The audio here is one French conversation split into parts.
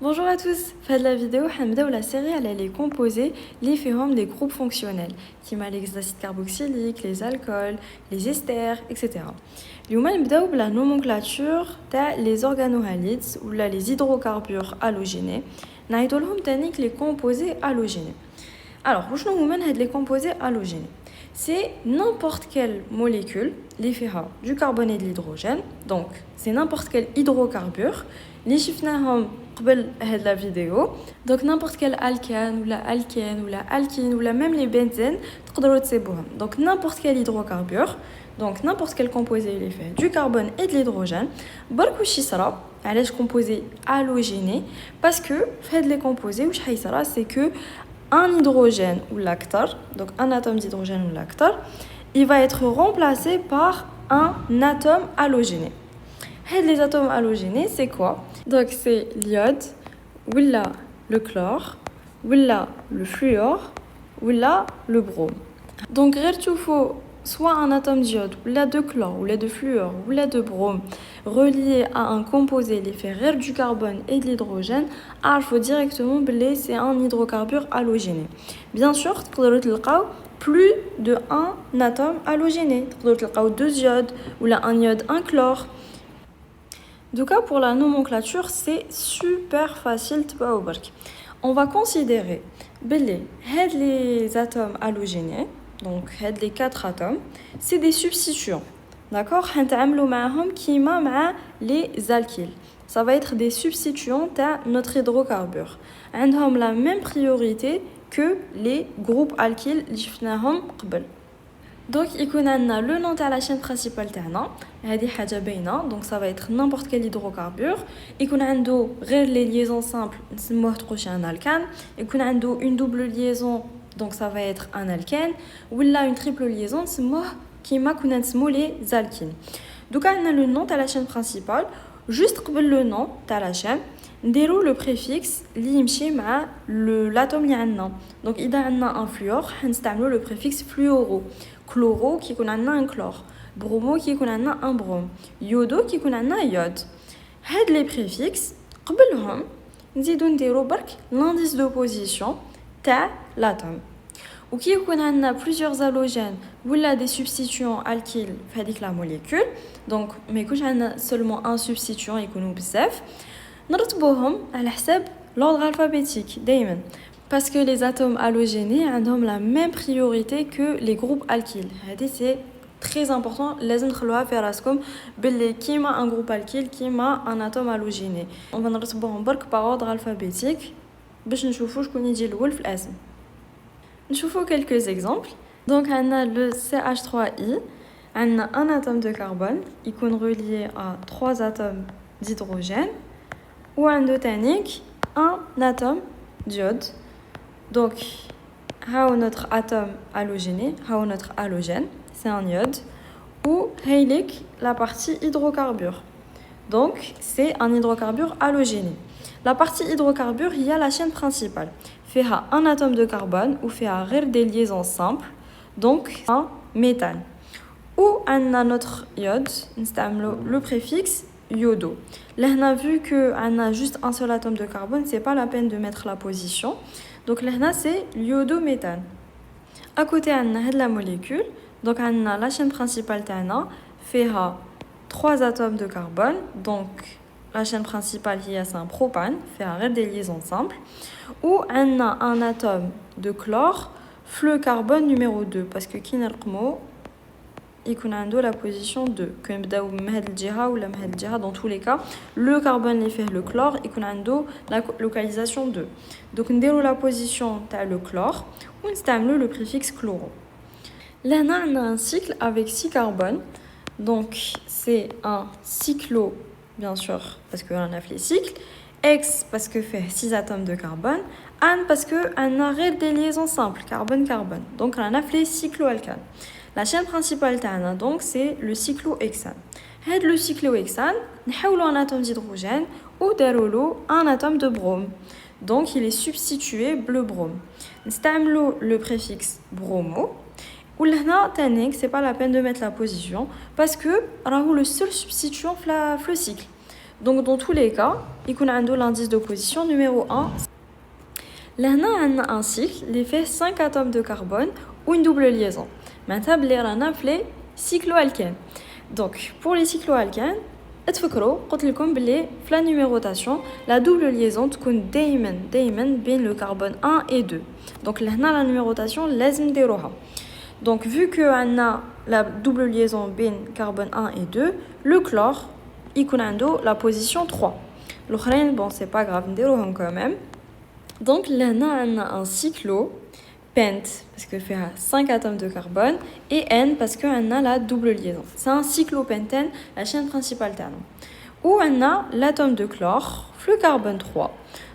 Bonjour à tous, fin de la vidéo, Hamda ou la série elle est composée les formes des groupes fonctionnels, qui sont les acides carboxyliques, les alcools, les esters, etc. Nous allons la nomenclature des organohalides ou les hydrocarbures halogénés. Nous allons les composés halogénés. Alors, je vais les composés halogénés. C'est n'importe quelle molécule qui fait du carbone et de l'hydrogène. Donc, c'est n'importe quel hydrocarbure. Les chiffres avant la vidéo. Donc, n'importe quel alkane, ou la alkène, ou la alkyne, ou même les benzènes, donc n'importe quel hydrocarbure. Donc, n'importe quel composé il fait du carbone et de l'hydrogène. Barkou chisra, allez composé halogéné, parce que fait les composés, c'est que un hydrogène ou l'actar, donc un atome d'hydrogène ou l'actar, il va être remplacé par un atome halogéné. Et les atomes halogénés, c'est quoi? Donc c'est l'iode, ou là le chlore, ou là le fluor, ou là le brome. Donc il faut soit un atome d'iode, ou là de chlore, ou là de fluor, ou là de brome, relié à un composé qui fait du carbone et de l'hydrogène, il faut directement que c'est un hydrocarbure halogéné. Bien sûr, vous pouvez trouver plus de un atome halogéné. Vous pouvez trouver deux iodes, ou là un iode, un chlore. Du coup, pour la nomenclature, c'est super facile. On va considérer les atomes halogénés, donc les 4 atomes, c'est des substituants. D'accord? Les alkyles. Ça va être des substituants à notre hydrocarbure. Ils ont la même priorité que les groupes alkyles que nous avons vu. Donc, il y a le nom de la chaîne principale. Donc, ça va être n'importe quel hydrocarbure. Il y a les liaisons simples, c'est un alkane. Il y a une double liaison, donc ça va être un alkène. Ou là, une triple liaison, c'est les alkynes. Donc, on a le nom de la chaîne principale. Juste le nom de la chaîne, نديرو le préfixe اللي يمشي مع l'atome اللي عندنا. Donc اذا عندنا un fluor هنستعملو le préfixe fluoro. Chloro qui يكون عندنا un chlore. Bromo qui يكون عندنا un brome. Iodo qui يكون عندنا iode. هاد les préfixes قبلهم نزيدو نديرو برك l'indice de position تاع l'atome. Ou qui يكون عندنا plusieurs halogènes ou là des substituants alkyles في هذيك la molécule. Donc ما يكونش عندنا seulement un substituant يكونوا بزاف. نرتبوهم على حساب l'ordre alphabétique دايما parce que les atomes halogénés ont la même priorité que les groupes alkyles. C'est très important. لازم نخلوها في راسكم باللي كيما un groupe alkyle كيما un atome halogéné. On va نرتبوهم برك par ordre alphabétique باش نشوفوا شكون يجي الاول في الاسم. نشوفوا quelques exemples. Donc on a le CH3I, on a un atome de carbone, il est relié à 3 atomes d'hydrogène. Ou un tonique, un atome d'iode. Donc, notre atome halogéné, notre halogène, c'est un iode. Ou la partie hydrocarbure. Donc, c'est un hydrocarbure halogéné. La partie hydrocarbure, il y a la chaîne principale. Fait un atome de carbone ou fait des liaisons simples. Donc, un méthane. Ou on a notre iode, le préfixe iodo. Là, on a vu qu'on a juste un seul atome de carbone, c'est pas la peine de mettre la position. Donc là, c'est l'iodométhane. À côté, on a la molécule. Donc, on a la chaîne principale, fait 3 atomes de carbone. Donc, la chaîne principale, c'est un propane, fait des liaisons simples. Ou on a un atome de chlore, fleu carbone numéro 2. Parce que qui n'a il y a la position 2. Dans tous les cas, le carbone fait le chlore et il y a la localisation 2. Donc, on a la position le chlore ou on a le préfixe chloro. Là, on a un cycle avec 6 carbones. Donc, c'est un cyclo, bien sûr, parce qu'on a fait les cycles. X, parce que fait 6 atomes de carbone. An, parce qu'on a des liaisons simples, carbone-carbone. Donc, on a fait cycloalcane. La chaîne principale donc c'est le cyclohexane. Le cyclohexane, on a un atome d'hydrogène ou un atome de brome. Donc il est substitué bleu brome. On le préfixe bromo. Ou là, c'est pas la peine de mettre la position parce que le seul substituant le cycle. Donc dans tous les cas, il y a l'indice d'opposition numéro 1. Là, on a un cycle qui fait 5 atomes de carbone ou une double liaison. Maintenant, on a les cycloalcanes. Donc, pour les cycloalcanes, la numérotation, la double liaison est bien le carbone 1 et 2. Donc, là, la numérotation, lazim déroha. Donc, vu qu'on a la double liaison bien carbone 1 et 2, le chlore, il a la position 3. L'autre, bon, c'est pas grave, on quand même. Donc là, on a un cyclopente parce que fait 5 atomes de carbone et N parce qu'on a la double liaison. C'est un cyclopentène, la chaîne principale terme. Où on a l'atome de chlore, le carbone 3.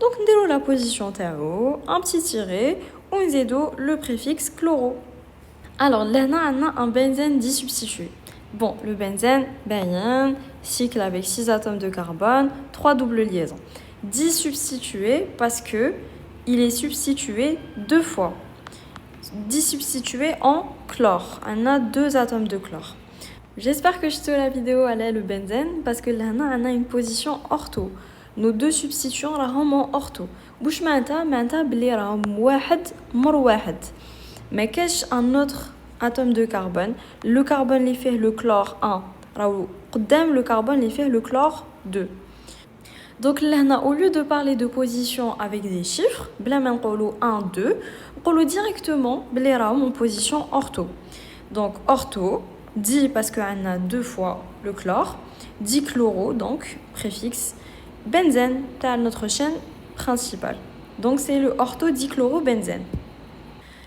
Donc on déroule la position TAO, un petit tiré, on zédo le préfixe chloro. Alors là, on a un benzène disubstitué. Bon, le benzène, cycle avec 6 atomes de carbone, 3 doubles liaisons. Disubstitué parce que il est substitué 2 fois. Disubstitué en chlore. On a 2 atomes de chlore. J'espère que je te la vidéo allait le benzène parce que là on a une position ortho. Nos 2 substituants راهم en ortho. واش معناتها بلي راهم واحد مر واحد. ما كاش un autre atome de carbone. Le carbone اللي فيه le chlore 1 راهو قدام le carbone اللي فيه le chlore 2. Donc là, au lieu de parler de position avec des chiffres, bla ma nqolo 1 2, on le directement bli raom en position ortho. Donc ortho dit parce qu'on a 2 fois le chlore, dichloro donc préfixe benzène t'as notre chaîne principale. Donc c'est le orthodichlorobenzène.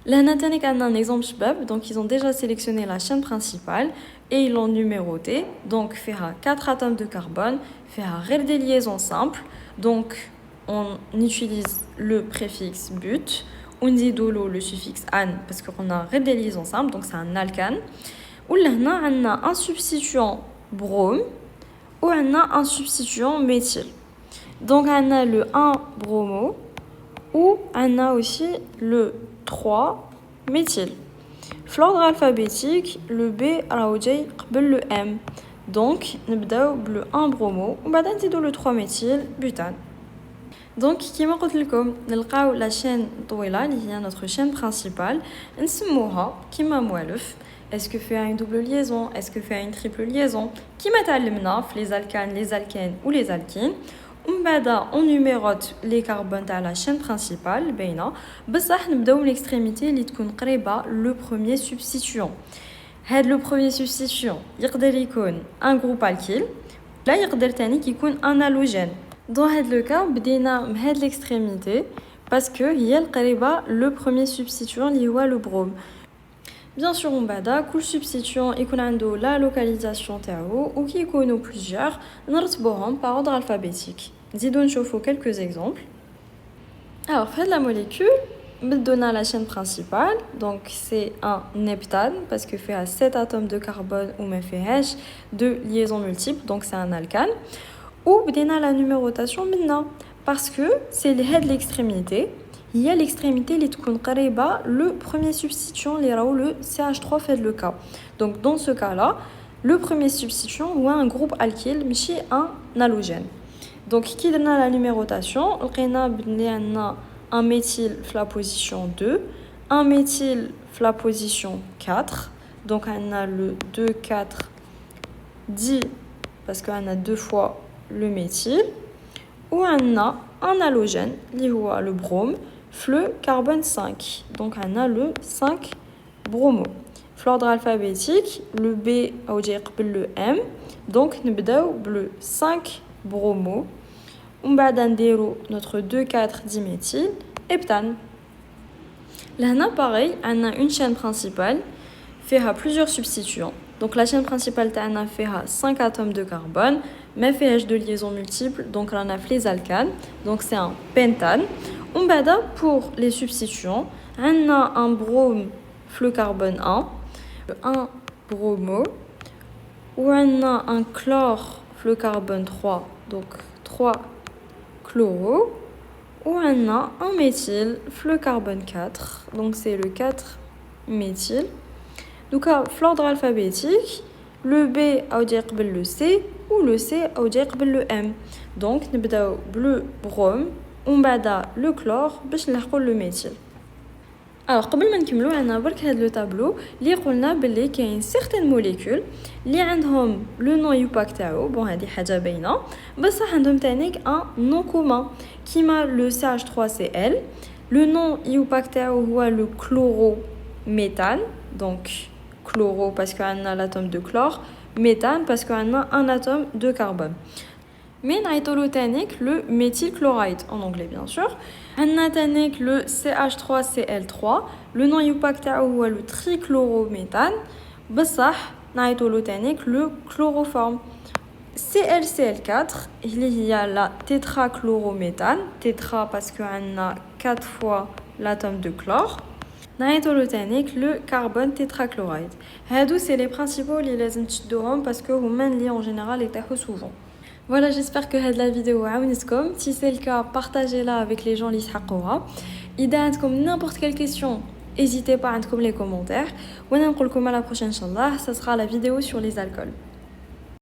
Là, on a un exemple chbab, donc ils ont déjà sélectionné la chaîne principale et ils l'ont numéroté. Donc, fera 4 atomes de carbone, fera des liaisons simples. Donc, on utilise le préfixe but, on dit dolo le suffixe an parce qu'on a des liaisons simples, donc c'est un alcane. Ou là, on a un substituant brome ou on a un substituant méthyle. Donc, on a le 1 bromo ou on a aussi le 3 méthyle. L'ordre alphabétique, le B راوجاي قبل le M. Donc, نبداو le 1 bromo وبعدين نزيدو le 3 méthyle butane. Donc, كيما قلت لكم نلقاو la chaîne طويلة اللي هي notre chaîne principale نسموها كيما موالف. Est-ce que fait une double liaison? Est-ce que fait une triple liaison? كيما تعلمنا في les alcanes, les alkènes ou les alkynes. On numérote les carbones à la chaîne principale, بصح نبداو l'extrémité اللي تكون قريبة le premier substituant. Le premier substituant يقدر يكون un groupe alkyle, لا يقدر تاني يكون un halogène. Dans le cas بدينا بهاد l'extrémité parce que هي القريبة le premier substituant اللي هو le brome. Bien sûr, on bada, كل substituant يكون عنده la localisation تاعو ou qui يكونوا plusieurs نرتبوهم par ordre alphabétique. نزيدو نشوفو quelques exemples. Alors, fait de la molécule, on a la chaîne principale, donc c'est un heptane parce que fait à 7 atomes de carbone ou me fait 2 liaisons multiples, donc c'est un alcane. Ou on a la numérotation maintenant parce que c'est l'extrémité. Il y a l'extrémité qui est le premier substituant, le CH3 fait le cas. Donc dans ce cas-là, le premier substituant ou un groupe alkyle, mais un halogène. Donc qui donne la numérotation? On a un méthyle la position 2, un méthyle la position 4. Donc on a le 2, 4, 10 parce qu'on a 2 fois le méthyle. Ou on a un halogène, le brome. Le carbone 5, donc on a le 5 bromo. L'ordre alphabétique, le B a le M, donc nous avons le 5 bromo. On va notre 2,4 diméthyle heptane. Là, pareil, on a une chaîne principale, fait plusieurs substituants. Donc la chaîne principale fait 5 atomes de carbone, mais fait de liaisons multiples, donc on a les alcanes, donc c'est un pentane. On bada pour les substituants, on a un brome le carbone 1, le 1 bromo, ou on a un chlore le carbone 3, donc 3 chloro, ou on a un méthyle le carbone 4, donc c'est le 4 méthyle. Donc l'ordre alphabétique, le B a dire le C, ou le C ou le M. Donc نبداو le brome ومن بعد le chlore باش نلحقوا le méthyle. Alors قبل ما نكملوا عندنا برك هذا لو طابلو اللي قلنا باللي كاين certaines molécules اللي عندهم لو نون يوباك تاعو بون هذه حاجه باينه بصح عندهم تانيك ان نون كومون كيما لو CH3Cl لو نون يوباك تاعو هو لو كلورو ميثان دونك كلورو باسكو عندنا l'atome de chlore méthane parce qu'on a un atome de carbone. Mais نعيطولو تانيك le méthyl chloride en anglais bien sûr. عندنا تانيك le CH3Cl3 le nom يوباك تاعو هو le trichlorométhane بصح نعيطولو تانيك le chloroforme. ClCl4 اللي هي la tétrachlorométhane tétra parce que عندنا 4 fois l'atome de chlore. نعيطولو تانيك le carbone tétrachloride. هادو c'est les principaux اللي لازم تشدوهم parce que هما اللي en général يطيحوا souvent. Voilà, j'espère que cette la vidéo عاونتكم. Si c'est le cas, partagez-la avec les gens اللي يسحقوها. إذا عندكم n'importe quelle question, n'hésitez pas à عندكم les commentaires. وانا نقول لكم à la prochaine inchallah, ça sera la vidéo sur les alcools.